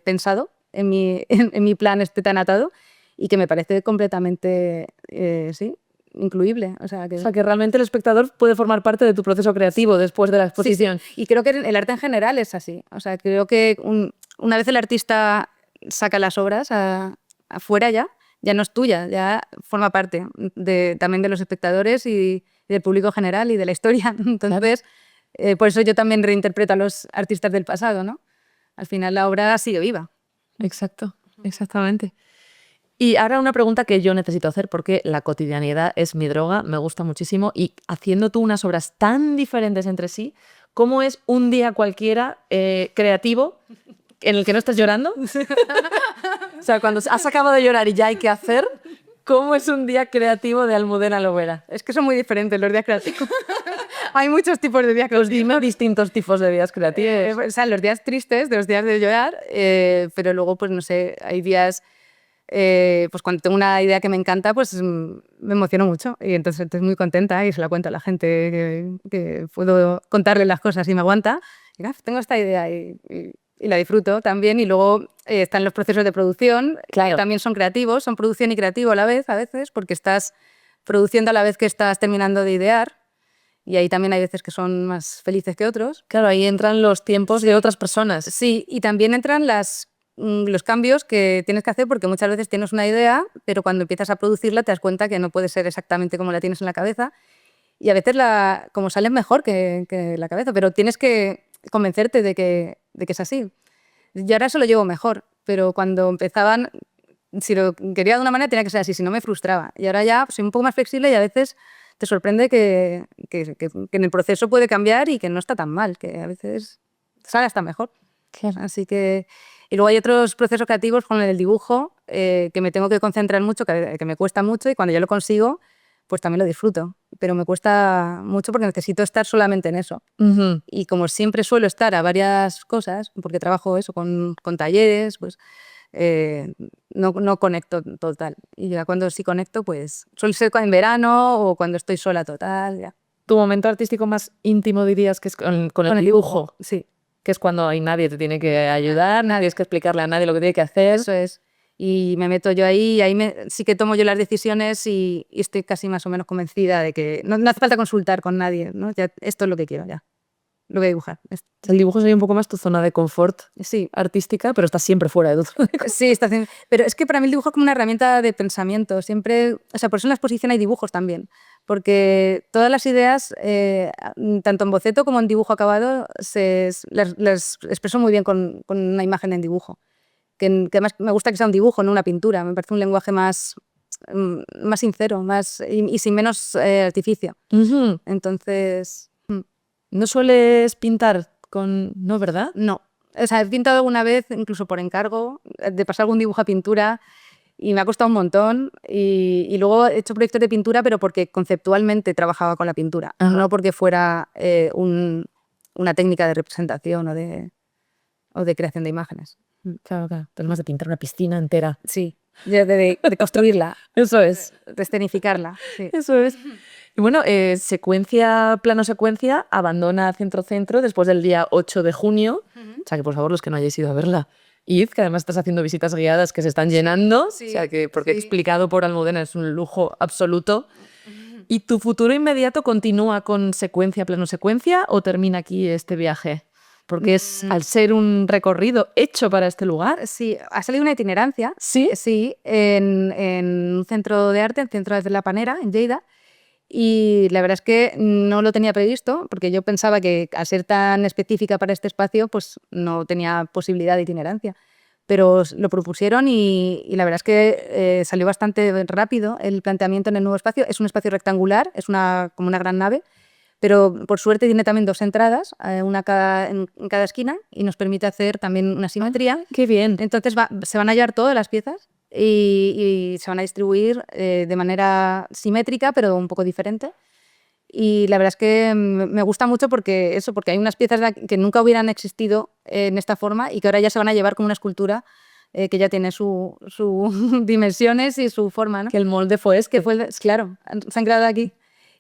pensado en mi plan tan atado y que me parece completamente, sí, incluible. O sea, que realmente el espectador puede formar parte de tu proceso creativo después de la exposición. Sí. Y creo que el arte en general es así. O sea, creo que una vez el artista saca las obras afuera ya no es tuya, ya forma parte también de los espectadores y del público general y de la historia. Entonces, por eso yo también reinterpreto a los artistas del pasado, ¿no? Al final la obra sigue viva. Exacto, exactamente. Y ahora una pregunta que yo necesito hacer, porque la cotidianidad es mi droga, me gusta muchísimo, y haciendo tú unas obras tan diferentes entre sí, ¿cómo es un día cualquiera creativo en el que no estás llorando? O sea, cuando has acabado de llorar y ya hay que hacer, ¿cómo es un día creativo de Almudena Lobera? Es que son muy diferentes los días creativos. Hay muchos tipos de días creativos. Dime distintos tipos de días creativos. O sea, los días tristes, de los días de llorar, pero luego, pues no sé, hay días, pues cuando tengo una idea que me encanta, pues me emociono mucho y entonces estoy muy contenta y se la cuento a la gente que puedo contarle las cosas y me aguanta. Y, tengo esta idea y la disfruto también. Y luego están los procesos de producción, Claro. también son creativos, son producción y creativo a la vez, a veces, porque estás produciendo a la vez que estás terminando de idear. Y ahí también hay veces que son más felices que otros. Claro, ahí entran los tiempos de otras personas. Sí, y también entran los cambios que tienes que hacer porque muchas veces tienes una idea, pero cuando empiezas a producirla te das cuenta que no puede ser exactamente como la tienes en la cabeza. Y a veces como sale mejor que la cabeza, pero tienes que convencerte de que es así. Yo ahora eso lo llevo mejor, pero cuando empezaban, si lo quería de una manera tenía que ser así, si no me frustraba. Y ahora ya soy un poco más flexible y a veces te sorprende que en el proceso puede cambiar y que no está tan mal, que a veces sale hasta mejor. Claro. Así que... Y luego hay otros procesos creativos con el dibujo que me tengo que concentrar mucho, que me cuesta mucho y cuando yo lo consigo, pues también lo disfruto. Pero me cuesta mucho porque necesito estar solamente en eso. Uh-huh. Y como siempre suelo estar a varias cosas, porque trabajo eso con talleres, pues no conecto total. Y ya cuando sí conecto, pues suele ser en verano o cuando estoy sola total. Ya. ¿Tu momento artístico más íntimo dirías que es con el dibujo? Sí. Que es cuando hay nadie te tiene que ayudar, nadie es que explicarle a nadie lo que tiene que hacer. Eso es. Y me meto yo ahí, y ahí sí que tomo yo las decisiones y estoy casi más o menos convencida de que no hace falta consultar con nadie, ¿no? Ya, esto es lo que quiero, ya. Lo voy a dibujar. El dibujo sería un poco más tu zona de confort artística, pero estás siempre fuera de tu zona de confort. Sí, pero es que para mí el dibujo es como una herramienta de pensamiento. Siempre, o sea, por eso en la exposición hay dibujos también. Porque todas las ideas, tanto en boceto como en dibujo acabado, las expreso muy bien con una imagen en dibujo. Que además me gusta que sea un dibujo, no una pintura. Me parece un lenguaje más sincero y sin menos artificio. Uh-huh. Entonces... ¿No sueles pintar con...? ¿No, verdad? No. O sea, he pintado alguna vez, incluso por encargo, de pasar algún dibujo a pintura y me ha costado un montón. Y luego he hecho proyectos de pintura, pero porque conceptualmente trabajaba con la pintura, no porque fuera una técnica de representación o de creación de imágenes. Claro. Pero más de pintar una piscina entera. Sí, de construirla. Eso es. De escenificarla. Sí. Eso es. Y bueno, plano secuencia, abandona Centro después del día 8 de junio. O sea que, por favor, los que no hayáis ido a verla, id, que además estás haciendo visitas guiadas que se están llenando. Sí, o sea que, porque explicado por Almudena es un lujo absoluto. ¿Y tu futuro inmediato continúa con plano secuencia o termina aquí este viaje? Porque al ser un recorrido hecho para este lugar. Sí, ha salido una itinerancia. Sí. Sí, en un centro de arte, en el Centro de la Panera, en Lleida. Y la verdad es que no lo tenía previsto, porque yo pensaba que al ser tan específica para este espacio, pues no tenía posibilidad de itinerancia. Pero lo propusieron y la verdad es que salió bastante rápido el planteamiento en el nuevo espacio. Es un espacio rectangular, es como una gran nave, pero por suerte tiene también 2 entradas, una en cada esquina, y nos permite hacer también una simetría. ¡Qué bien! Entonces se van a hallar todas las piezas y se van a distribuir de manera simétrica, pero un poco diferente. Y la verdad es que me gusta mucho porque hay unas piezas que nunca hubieran existido en esta forma y que ahora ya se van a llevar como una escultura que ya tiene sus dimensiones y su forma, ¿no? Que el molde fue Claro, se han creado aquí.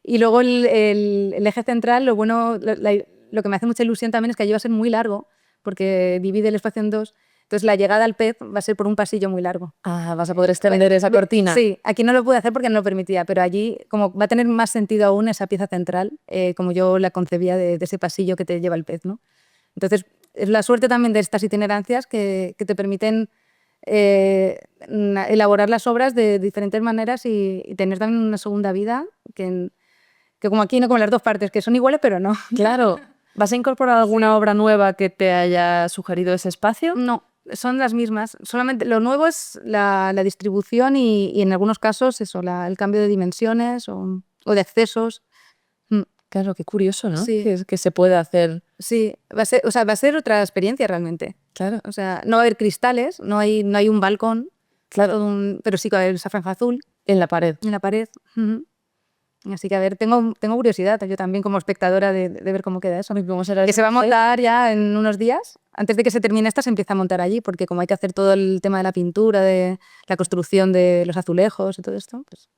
Y luego el eje central, lo bueno, lo que me hace mucha ilusión también es que allí va a ser muy largo, porque divide el espacio en dos. Entonces la llegada al pez va a ser por un pasillo muy largo. Ah, vas a poder extender esa cortina. Sí, aquí no lo pude hacer porque no lo permitía, pero allí como va a tener más sentido aún esa pieza central, como yo la concebía de ese pasillo que te lleva el pez, ¿no? Entonces es la suerte también de estas itinerancias que te permiten elaborar las obras de diferentes maneras y tener también una segunda vida que como aquí, no como las dos partes, que son iguales pero no. Claro. ¿Vas a incorporar alguna obra nueva que te haya sugerido ese espacio? No, son las mismas. Solamente lo nuevo es la distribución y en algunos casos eso, el cambio de dimensiones o de accesos. Claro, qué curioso, ¿no? Sí. Que se puede hacer. Sí, va a ser otra experiencia realmente. Claro. O sea, no va a haber cristales, no hay un balcón, Claro. pero sí que va a haber esa franja azul En la pared. en la pared. Así que a ver, tengo curiosidad yo también como espectadora de ver cómo queda eso. ¿Cómo será Que se va a montar ya en unos días. Antes de que se termine esta se empieza a montar allí, porque como hay que hacer todo el tema de la pintura, de la construcción de los azulejos y todo esto, pues...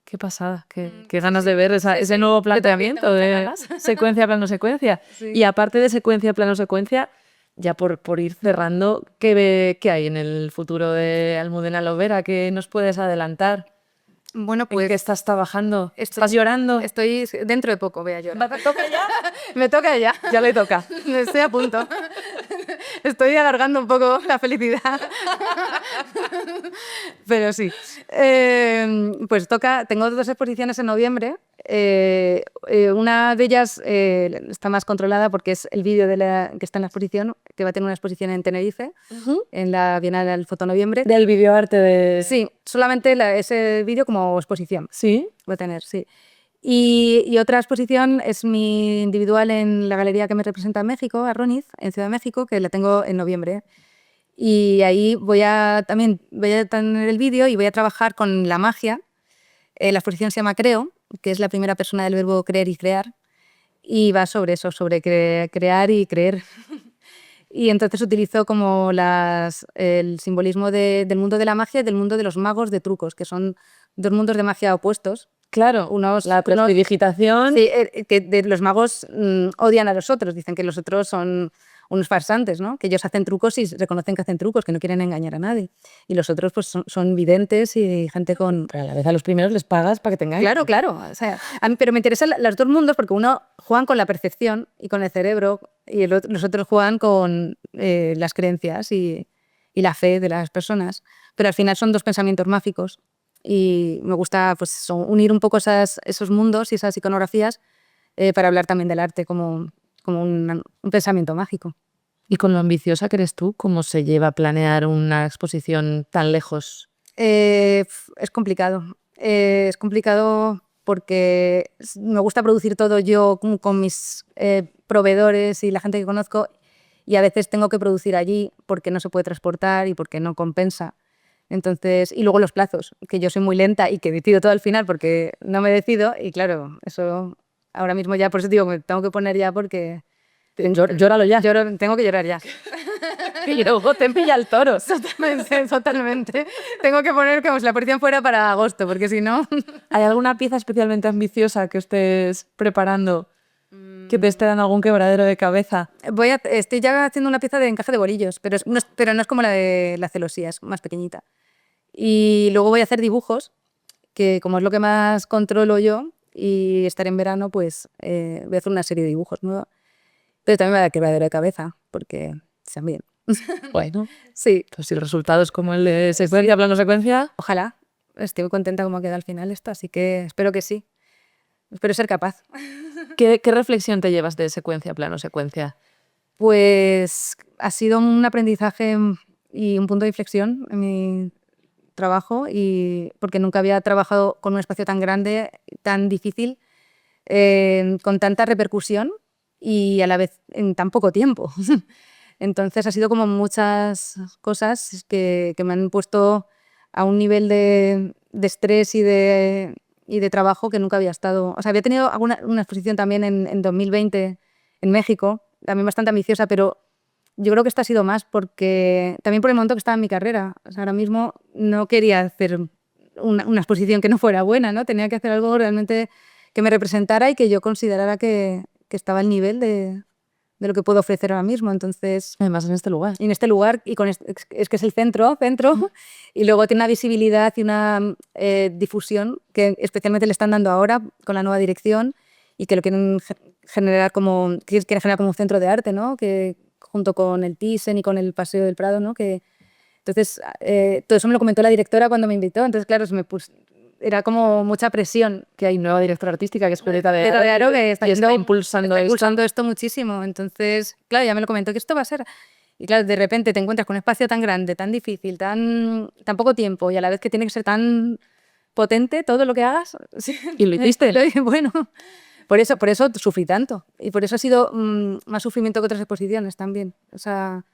Qué pasada, qué ganas de ver ese nuevo planteamiento de secuencia, plano, secuencia. Sí. Y aparte de secuencia, plano, secuencia, ya por ir cerrando, ¿qué hay en el futuro de Almudena Lobera? ¿Qué nos puedes adelantar? Bueno, ¿En pues qué estás trabajando? ¿Estás llorando? estoy dentro de poco, voy a llorar. ¿Me toca ya? Me toca ya. Ya le toca. Estoy a punto. Estoy alargando un poco la felicidad. Pero sí. Pues tengo 2 exposiciones en noviembre. Una de ellas está más controlada porque es el vídeo que está en la exposición, que va a tener una exposición en Tenerife, en la Bienal del Fotonoviembre. Del videoarte de... Sí, solamente ese vídeo como exposición. ¿Sí? Va a tener, sí. Y otra exposición es mi individual en la galería que me representa en México, Arroniz, en Ciudad de México, que la tengo en noviembre. Y ahí voy a tener el vídeo y voy a trabajar con la magia. La exposición se llama Creo, que es la primera persona del verbo creer y crear. Y va sobre eso, sobre crear y creer. Y entonces utilizo como el simbolismo del mundo de la magia y del mundo de los magos de trucos, que son 2 mundos de magia opuestos. Claro, la prestidigitación. Sí, que los magos odian a los otros, dicen que los otros son unos farsantes, ¿no? Que ellos hacen trucos y reconocen que hacen trucos, que no quieren engañar a nadie. Y los otros pues son videntes y gente con... Pero a la vez a los primeros les pagas para que tengáis. Claro. O sea, pero me interesan los 2 mundos porque uno juegan con la percepción y con el cerebro y los otros juegan con las creencias y la fe de las personas. Pero al final son 2 pensamientos mágicos y me gusta pues, unir un poco esos mundos y esas iconografías para hablar también del arte como un pensamiento mágico. ¿Y con lo ambiciosa que eres tú, cómo se lleva a planear una exposición tan lejos? Es complicado. Es complicado porque me gusta producir todo yo con mis proveedores y la gente que conozco y a veces tengo que producir allí porque no se puede transportar y porque no compensa. Entonces, y luego los plazos, que yo soy muy lenta y que decido todo al final porque no me decido y claro, eso ahora mismo ya, por eso digo, me tengo que poner ya porque... Llóralo ya. Tengo que llorar ya. Y luego te pilla el toro. Totalmente. Tengo que poner como si la exposición fuera para agosto, porque si no... ¿Hay alguna pieza especialmente ambiciosa que estés preparando que te esté dando algún quebradero de cabeza? Estoy ya haciendo una pieza de encaje de bolillos, pero no es como la de la celosía, es más pequeñita. Y luego voy a hacer dibujos, que como es lo que más controlo yo, y estar en verano, pues voy a hacer una serie de dibujos nueva. Pero también me da quebradero de cabeza, porque sean bien. Bueno, sí. Pues si el resultado es como el de secuencia, plano, secuencia... Ojalá. Estoy muy contenta como queda al final esto, así que espero que sí. Espero ser capaz. ¿Qué reflexión te llevas de secuencia, plano, secuencia? Pues ha sido un aprendizaje y un punto de inflexión en mi trabajo, porque nunca había trabajado con un espacio tan grande, tan difícil, con tanta repercusión y a la vez en tan poco tiempo. Entonces ha sido como muchas cosas que me han puesto a un nivel de estrés y de trabajo que nunca había estado. O sea, había tenido una exposición también en 2020 en México, también bastante ambiciosa, pero yo creo que esta ha sido más también por el momento que estaba en mi carrera. O sea, ahora mismo no quería hacer una exposición que no fuera buena, ¿no? Tenía que hacer algo realmente que me representara y que yo considerara que estaba al nivel de lo que puedo ofrecer ahora mismo. Entonces, además en este lugar. Y en este lugar, y es que es el centro, y luego tiene una visibilidad y una difusión que especialmente le están dando ahora con la nueva dirección y que lo quieren generar como un centro de arte, ¿no? Que junto con el Thyssen y con el Paseo del Prado, ¿no? Entonces, todo eso me lo comentó la directora cuando me invitó. Entonces, claro, era como mucha presión. Que hay nueva directora artística que es Violeta de Aro, que está impulsando esto muchísimo. Entonces, claro, ya me lo comentó que esto va a ser. Y claro, de repente te encuentras con un espacio tan grande, tan difícil, tan poco tiempo y a la vez que tiene que ser tan potente todo lo que hagas. Y lo hiciste. Bueno, por eso sufrí tanto. Y por eso ha sido más sufrimiento que otras exposiciones también. O sea,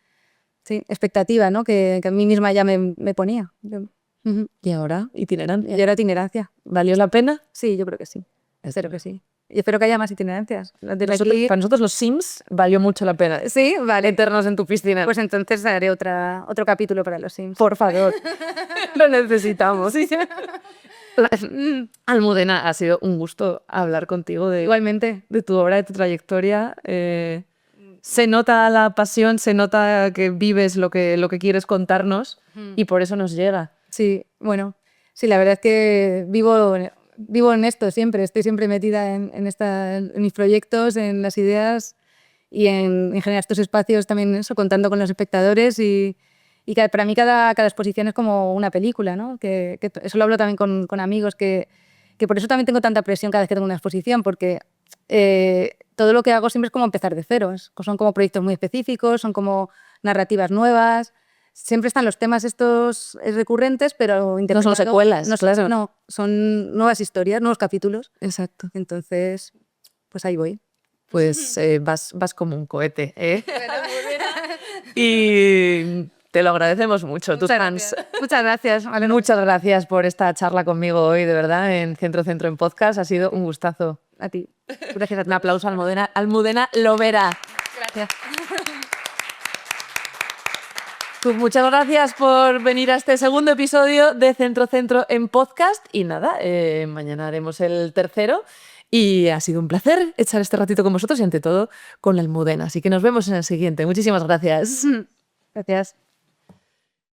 sí, expectativa, ¿no? Que a mí misma ya me ponía. ¿Y ahora? Itinerancia. Y ahora itinerancia. ¿Valió la pena? Sí, yo creo que sí. Espero que sí. Y espero que haya más itinerancias. Para nosotros los Sims valió mucho la pena. Sí, vale. Meternos en tu piscina. Pues entonces haré otro capítulo para los Sims. Por favor. Lo necesitamos. Almudena, ha sido un gusto hablar contigo Igualmente. De tu obra, de tu trayectoria. Se nota la pasión, se nota que vives lo que quieres contarnos y por eso nos llega. Sí, bueno, sí, la verdad es que vivo en esto siempre, estoy siempre metida en mis proyectos, en las ideas y en generar estos espacios también, eso, contando con los espectadores y para mí cada exposición es como una película, ¿no? Que eso lo hablo también con amigos, que por eso también tengo tanta presión cada vez que tengo una exposición, porque todo lo que hago siempre es como empezar de cero, son como proyectos muy específicos, son como narrativas nuevas. Siempre están los temas estos recurrentes, pero no son secuelas. No, son nuevas historias, nuevos capítulos. Exacto. Entonces, pues ahí voy. Pues vas como un cohete, ¿eh? Y te lo agradecemos mucho, tus fans. Muchas gracias. Vale, muchas gracias por esta charla conmigo hoy, de verdad, en Centro en Podcast. Ha sido un gustazo. A ti. Gracias a ti. Un aplauso a Almudena Lovera. Gracias. Pues muchas gracias por venir a este segundo episodio de Centro en Podcast. Y nada, mañana haremos el tercero. Y ha sido un placer echar este ratito con vosotros y ante todo con la Almudena. Así que nos vemos en el siguiente. Muchísimas gracias. Gracias.